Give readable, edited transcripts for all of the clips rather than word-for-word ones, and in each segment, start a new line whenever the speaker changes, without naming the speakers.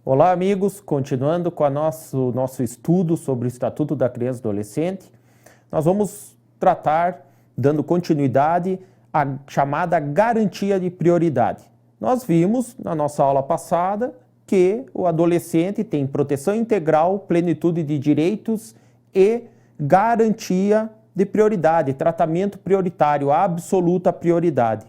Olá, amigos. Continuando com o nosso estudo sobre o Estatuto da Criança e do Adolescente, nós vamos tratar, dando continuidade, à chamada garantia de prioridade. Nós vimos na nossa aula passada que o adolescente tem proteção integral, plenitude de direitos e garantia de prioridade, tratamento prioritário, absoluta prioridade.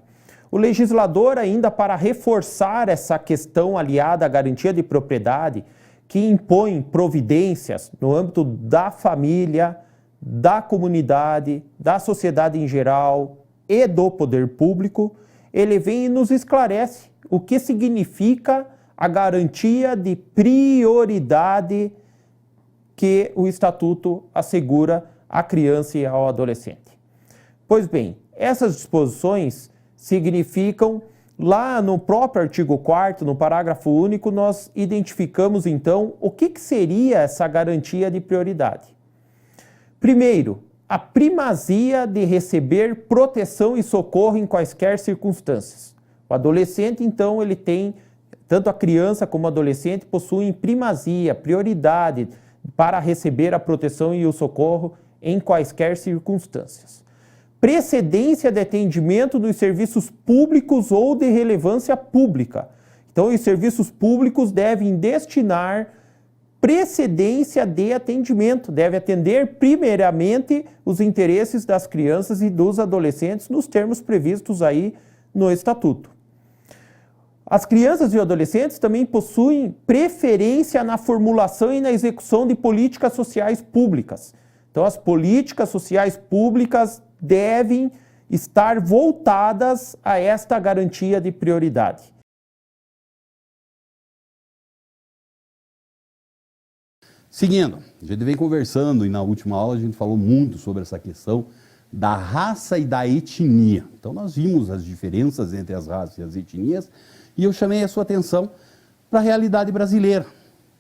O legislador, ainda para reforçar essa questão aliada à garantia de propriedade, que impõe providências no âmbito da família, da comunidade, da sociedade em geral e do poder público, ele vem e nos esclarece o que significa a garantia de prioridade que o Estatuto assegura à criança e ao adolescente. Pois bem, essas disposições significam, lá no próprio artigo 4º, no parágrafo único, nós identificamos então o que seria essa garantia de prioridade. Primeiro, a primazia de receber proteção e socorro em quaisquer circunstâncias. O adolescente, então, ele tem, tanto a criança como o adolescente, possuem primazia, prioridade para receber a proteção e o socorro em quaisquer circunstâncias. Precedência de atendimento nos serviços públicos ou de relevância pública. Então, os serviços públicos devem destinar precedência de atendimento, deve atender primeiramente os interesses das crianças e dos adolescentes nos termos previstos aí no Estatuto. As crianças e adolescentes também possuem preferência na formulação e na execução de políticas sociais públicas. Então, as políticas sociais públicas devem estar voltadas a esta garantia de prioridade.
Seguindo, a gente vem conversando e na última aula a gente falou muito sobre essa questão da raça e da etnia. Então nós vimos as diferenças entre as raças e as etnias e eu chamei a sua atenção para a realidade brasileira,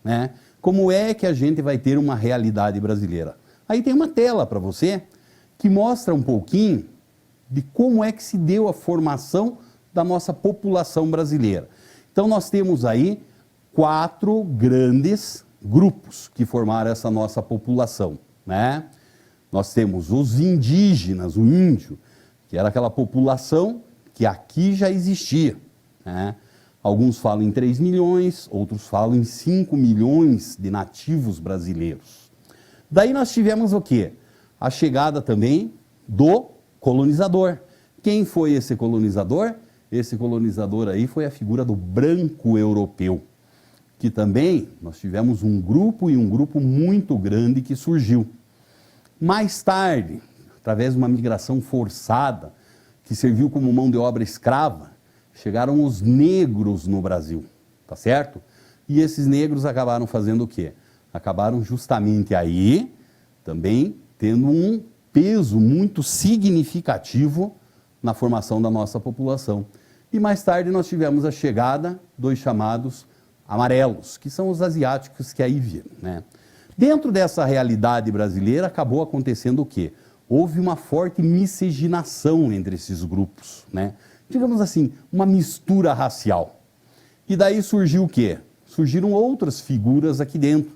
né? Como é que a gente vai ter uma realidade brasileira? Aí tem uma tela para você que mostra um pouquinho de como é que se deu a formação da nossa população brasileira. Então nós temos aí 4 grandes grupos que formaram essa nossa população, né? Nós temos os indígenas, o índio, que era aquela população que aqui já existia, né? Alguns falam em 3 milhões, outros falam em 5 milhões de nativos brasileiros. Daí nós tivemos o quê? A chegada também do colonizador. Quem foi esse colonizador? Esse colonizador aí foi a figura do branco europeu, que também nós tivemos um grupo muito grande que surgiu. Mais tarde, através de uma migração forçada, que serviu como mão de obra escrava, chegaram os negros no Brasil, tá certo? E esses negros acabaram fazendo o quê? Acabaram justamente aí, também, tendo um peso muito significativo na formação da nossa população. E mais tarde nós tivemos a chegada dos chamados amarelos, que são os asiáticos que aí viram, né? Dentro dessa realidade brasileira acabou acontecendo o quê? Houve uma forte miscigenação entre esses grupos, né? Digamos assim, uma mistura racial. E daí surgiu o quê? Surgiram outras figuras aqui dentro,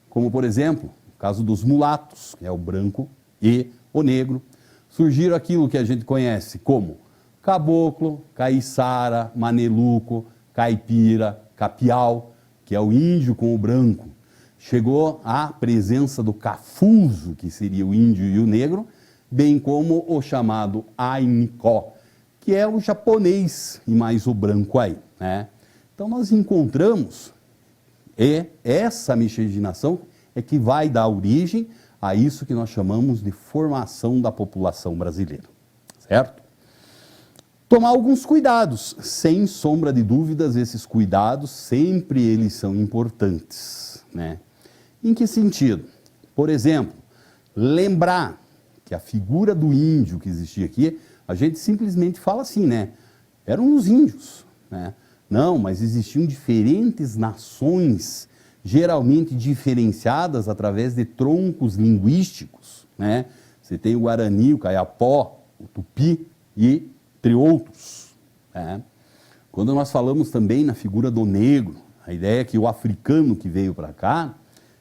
como por exemplo, o caso dos mulatos, que é o branco e o negro. Surgiram aquilo que a gente conhece como caboclo, caiçara, maneluco, caipira, capial, que é o índio com o branco. Chegou a presença do cafuso, que seria o índio e o negro, bem como o chamado ainicó, que é o japonês e mais o branco aí, né? Então nós encontramos, essa miscigenação é que vai dar origem a isso que nós chamamos de formação da população brasileira, certo? Tomar alguns cuidados, sem sombra de dúvidas, esses cuidados sempre eles são importantes, né? Em que sentido? Por exemplo, lembrar que a figura do índio que existia aqui, a gente simplesmente fala assim, né? Eram os índios, né? Não, mas existiam diferentes nações, geralmente diferenciadas através de troncos linguísticos, né? Você tem o Guarani, o Kayapó, o Tupi e entre outros, né? Quando nós falamos também na figura do negro, A ideia é que o africano que veio para cá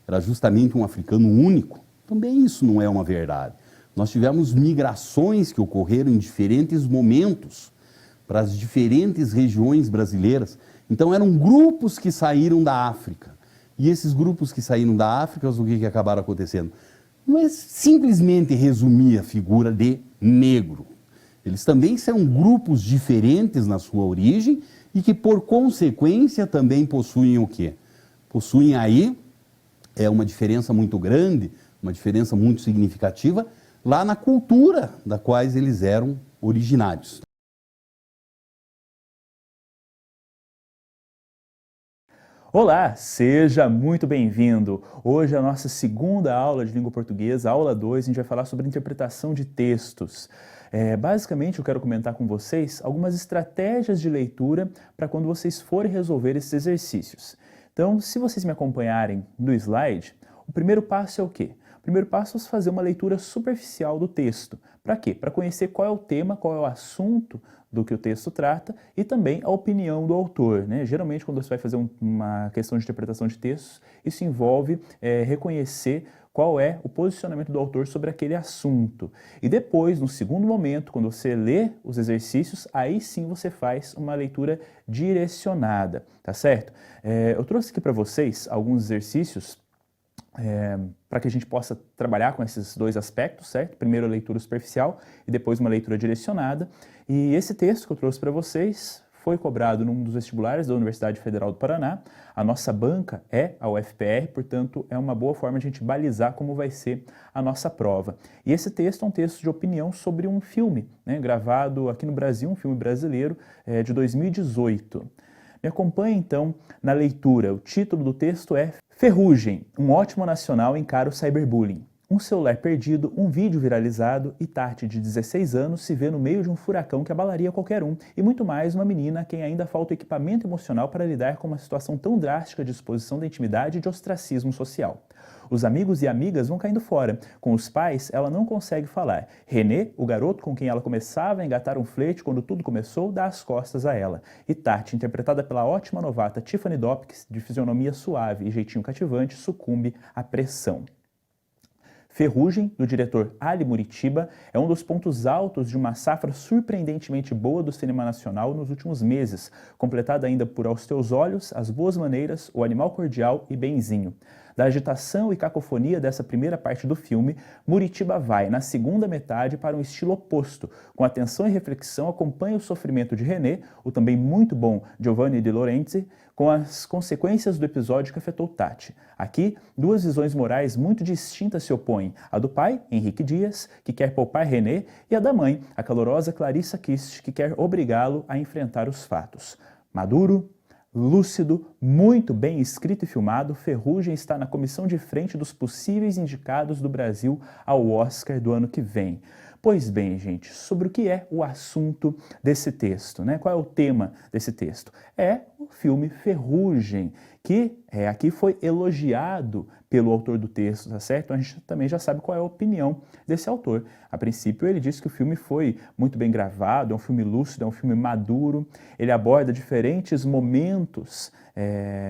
era justamente um africano único. Também isso não é uma verdade. Nós tivemos migrações que ocorreram em diferentes momentos para as diferentes regiões brasileiras. Então eram grupos que saíram da África. E esses grupos que saíram da África, o que acabaram acontecendo? Não é simplesmente resumir a figura de negro. Eles também são grupos diferentes na sua origem e que, por consequência, também possuem o quê? Possuem aí uma diferença muito grande, uma diferença muito significativa lá na cultura da quais eles eram originários.
Olá, seja muito bem-vindo! Hoje é a nossa segunda aula de língua portuguesa, aula 2, a gente vai falar sobre interpretação de textos. Basicamente, eu quero comentar com vocês algumas estratégias de leitura para quando vocês forem resolver esses exercícios. Então, se vocês me acompanharem no slide, o primeiro passo é o quê? O primeiro passo é fazer uma leitura superficial do texto. Para quê? Para conhecer qual é o tema, qual é o assunto do que o texto trata e também a opinião do autor, né? Geralmente, quando você vai fazer uma questão de interpretação de textos, isso envolve reconhecer qual é o posicionamento do autor sobre aquele assunto. E depois, no segundo momento, quando você lê os exercícios, aí sim você faz uma leitura direcionada, tá certo? Eu trouxe aqui para vocês alguns exercícios para que a gente possa trabalhar com esses dois aspectos, certo? Primeiro a leitura superficial e depois uma leitura direcionada. E esse texto que eu trouxe para vocês foi cobrado num dos vestibulares da Universidade Federal do Paraná. A nossa banca é a UFPR, portanto é uma boa forma de a gente balizar como vai ser a nossa prova. E esse texto é um texto de opinião sobre um filme, né, gravado aqui no Brasil, um filme brasileiro de 2018. Me acompanhe então na leitura. O título do texto é Ferrugem, um ótimo nacional encara o cyberbullying. Um celular perdido, um vídeo viralizado e Tati, de 16 anos, se vê no meio de um furacão que abalaria qualquer um, e muito mais uma menina a quem ainda falta equipamento emocional para lidar com uma situação tão drástica de exposição da intimidade e de ostracismo social. Os amigos e amigas vão caindo fora. Com os pais, ela não consegue falar. René, o garoto com quem ela começava a engatar um flerte quando tudo começou, dá as costas a ela. E Tati, interpretada pela ótima novata Tiffany Dopkins, de fisionomia suave e jeitinho cativante, sucumbe à pressão. Ferrugem, do diretor Ali Muritiba, é um dos pontos altos de uma safra surpreendentemente boa do cinema nacional nos últimos meses, completada ainda por Aos Teus Olhos, As Boas Maneiras, O Animal Cordial e Benzinho. Da agitação e cacofonia dessa primeira parte do filme, Muritiba vai, na segunda metade, para um estilo oposto. Com atenção e reflexão, acompanha o sofrimento de René, o também muito bom Giovanni De Lorenzi, com as consequências do episódio que afetou Tati. Aqui, duas visões morais muito distintas se opõem. A do pai, Henrique Dias, que quer poupar René, e a da mãe, a calorosa Clarissa Kist, que quer obrigá-lo a enfrentar os fatos. Maduro, lúcido, muito bem escrito e filmado, Ferrugem está na comissão de frente dos possíveis indicados do Brasil ao Oscar do ano que vem. Pois bem, gente, sobre o que é o assunto desse texto, né? Qual é o tema desse texto? É o filme Ferrugem, que aqui foi elogiado pelo autor do texto, tá certo? Então a gente também já sabe qual é a opinião desse autor. A princípio ele disse que o filme foi muito bem gravado, é um filme lúcido, é um filme maduro, ele aborda diferentes momentos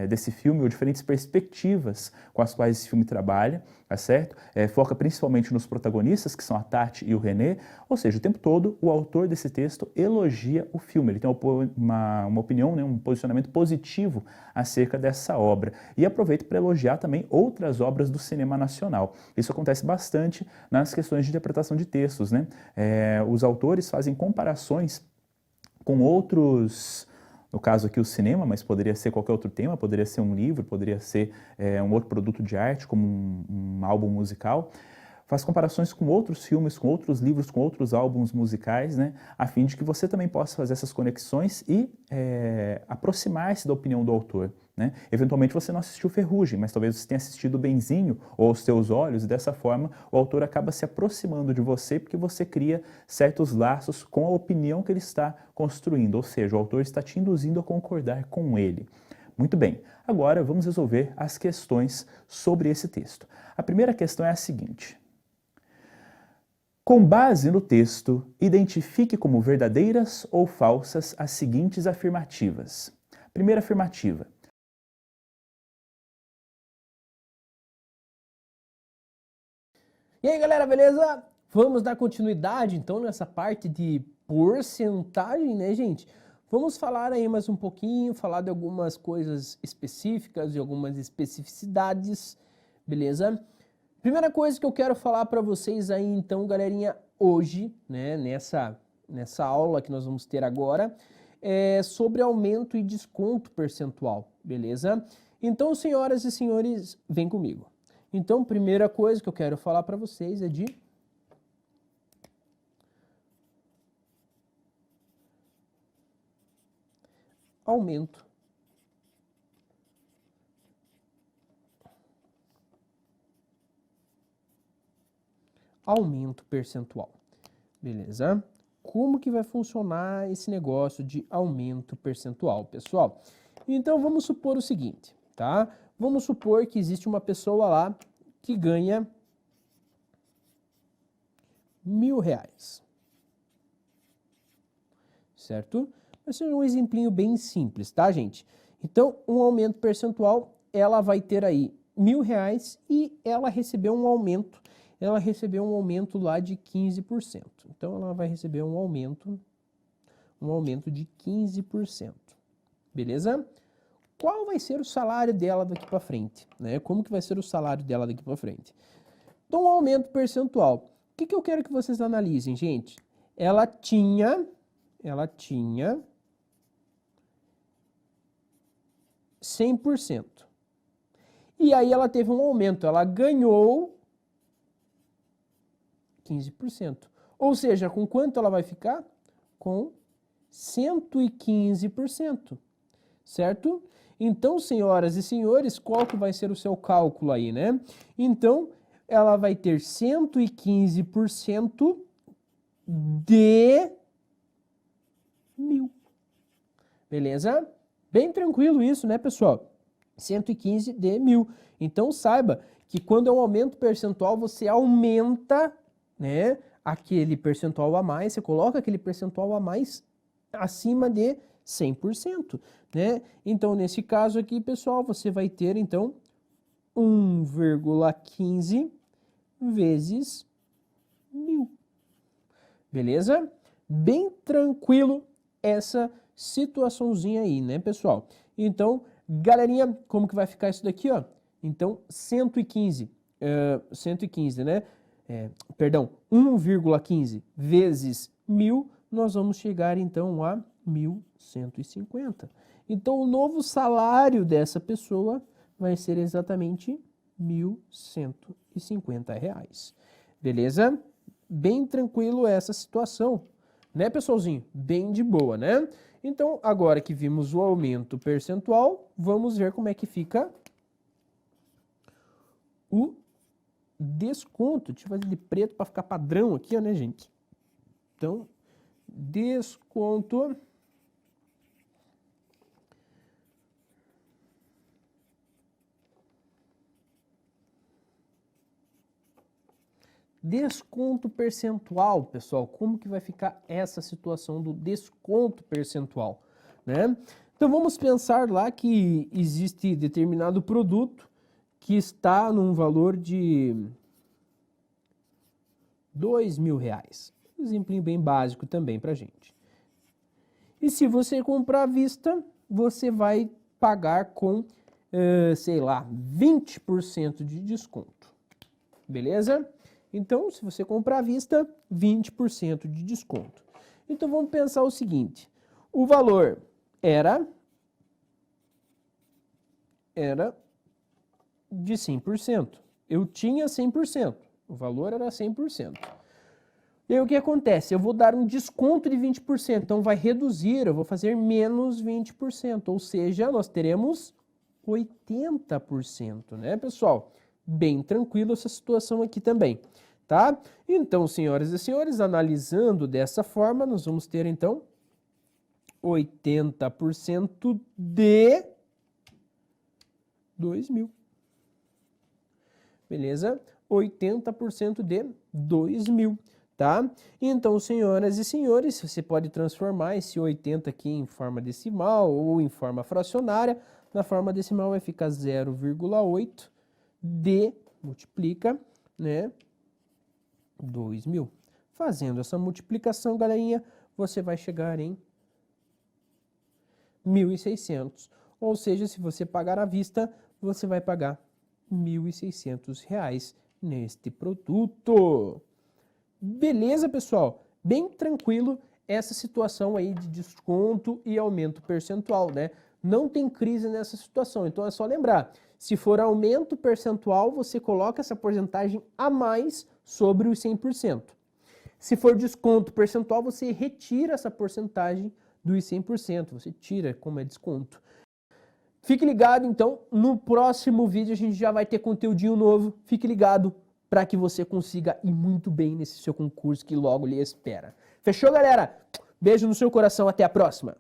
desse filme, ou diferentes perspectivas com as quais esse filme trabalha, tá certo? Foca principalmente nos protagonistas, que são a Tati e o René, ou seja, o tempo todo o autor desse texto elogia o filme, ele tem uma opinião, né, um posicionamento positivo acerca dessa obra. E aproveita para elogiar também outras obras do cinema nacional. Isso acontece bastante nas questões de interpretação de textos, né? Os autores fazem comparações com outros, no caso aqui o cinema, mas poderia ser qualquer outro tema, poderia ser um livro, poderia ser um outro produto de arte, como um álbum musical. Faz comparações com outros filmes, com outros livros, com outros álbuns musicais, né, a fim de que você também possa fazer essas conexões e aproximar-se da opinião do autor. Né? Eventualmente você não assistiu Ferrugem, mas talvez você tenha assistido Benzinho ou Aos Teus Olhos, e dessa forma o autor acaba se aproximando de você porque você cria certos laços com a opinião que ele está construindo, ou seja, o autor está te induzindo a concordar com ele. Muito bem, agora vamos resolver as questões sobre esse texto. A primeira questão é a seguinte: com base no texto, identifique como verdadeiras ou falsas as seguintes afirmativas. Primeira afirmativa:
E aí, galera, beleza? Vamos dar continuidade, então, nessa parte de porcentagem, né, gente? Vamos falar aí mais um pouquinho, falar de algumas coisas específicas, de algumas especificidades, beleza? Primeira coisa que eu quero falar para vocês aí, então, galerinha, hoje, né, nessa aula que nós vamos ter agora, é sobre aumento e desconto percentual, beleza? Então, senhoras e senhores, vem comigo. Então, primeira coisa que eu quero falar para vocês é de aumento percentual, beleza? Como que vai funcionar esse negócio de aumento percentual, pessoal? Então, vamos supor o seguinte, tá? Vamos supor que existe uma pessoa lá que ganha R$1.000, certo? Vai ser um exemplinho bem simples, tá, gente? Então, um aumento percentual, ela vai ter aí R$1.000 e ela recebeu um aumento lá de 15%. Então, ela vai receber um aumento de 15%, beleza? Qual vai ser o salário dela daqui para frente, né? Como que vai ser o salário dela daqui para frente? Então, um aumento percentual. O que eu quero que vocês analisem, gente? Ela tinha 100%. E aí ela teve um aumento, ela ganhou 15%. Ou seja, com quanto ela vai ficar? Com 115%, certo? Então, senhoras e senhores, qual que vai ser o seu cálculo aí, né? Então, ela vai ter 115% de 1.000. Beleza? Bem tranquilo isso, né, pessoal? 115 de 1.000. Então, saiba que quando é um aumento percentual, você aumenta, né, aquele percentual a mais, você coloca aquele percentual a mais acima de 100%, né? Então, nesse caso aqui, pessoal, você vai ter, então, 1,15 vezes 1.000. Beleza? Bem tranquilo essa situaçãozinha aí, né, pessoal? Então, galerinha, como que vai ficar isso daqui, ó? Então, 115, né? 1,15 vezes 1.000, nós vamos chegar, então, a 1.150. Então, o novo salário dessa pessoa vai ser exatamente R$1.150. Beleza? Bem tranquilo essa situação, né, pessoalzinho? Bem de boa, né? Então, agora que vimos o aumento percentual, vamos ver como é que fica o desconto. Deixa eu fazer de preto para ficar padrão aqui, ó, né, gente? Então, desconto percentual, pessoal, como que vai ficar essa situação do desconto percentual, né? Então vamos pensar lá que existe determinado produto que está num valor de R$2.000. Um exemplinho bem básico também pra gente. E se você comprar à vista, você vai pagar com, sei lá, 20% de desconto, beleza? Então, se você comprar à vista, 20% de desconto. Então, vamos pensar o seguinte. O valor era de 100%. Eu tinha 100%. O valor era 100%. E aí, o que acontece? Eu vou dar um desconto de 20%. Então, vai reduzir. Eu vou fazer menos 20%. Ou seja, nós teremos 80%, né, pessoal? Bem tranquilo essa situação aqui também, tá? Então, senhoras e senhores, analisando dessa forma, nós vamos ter, então, 80% de 2.000. Beleza? 80% de 2.000, tá? Então, senhoras e senhores, você pode transformar esse 80 aqui em forma decimal ou em forma fracionária. Na forma decimal vai ficar 0,8 D, multiplica, né, 2.000. Fazendo essa multiplicação, galerinha, você vai chegar em 1.600. Ou seja, se você pagar à vista, você vai pagar R$ 1.600 neste produto. Beleza, pessoal? Bem tranquilo essa situação aí de desconto e aumento percentual, né? Não tem crise nessa situação, então é só lembrar, se for aumento percentual, você coloca essa porcentagem a mais sobre os 100%. Se for desconto percentual, você retira essa porcentagem dos 100%, você tira como é desconto. Fique ligado, então, no próximo vídeo a gente já vai ter conteúdinho novo, fique ligado para que você consiga ir muito bem nesse seu concurso que logo lhe espera. Fechou, galera? Beijo no seu coração, até a próxima!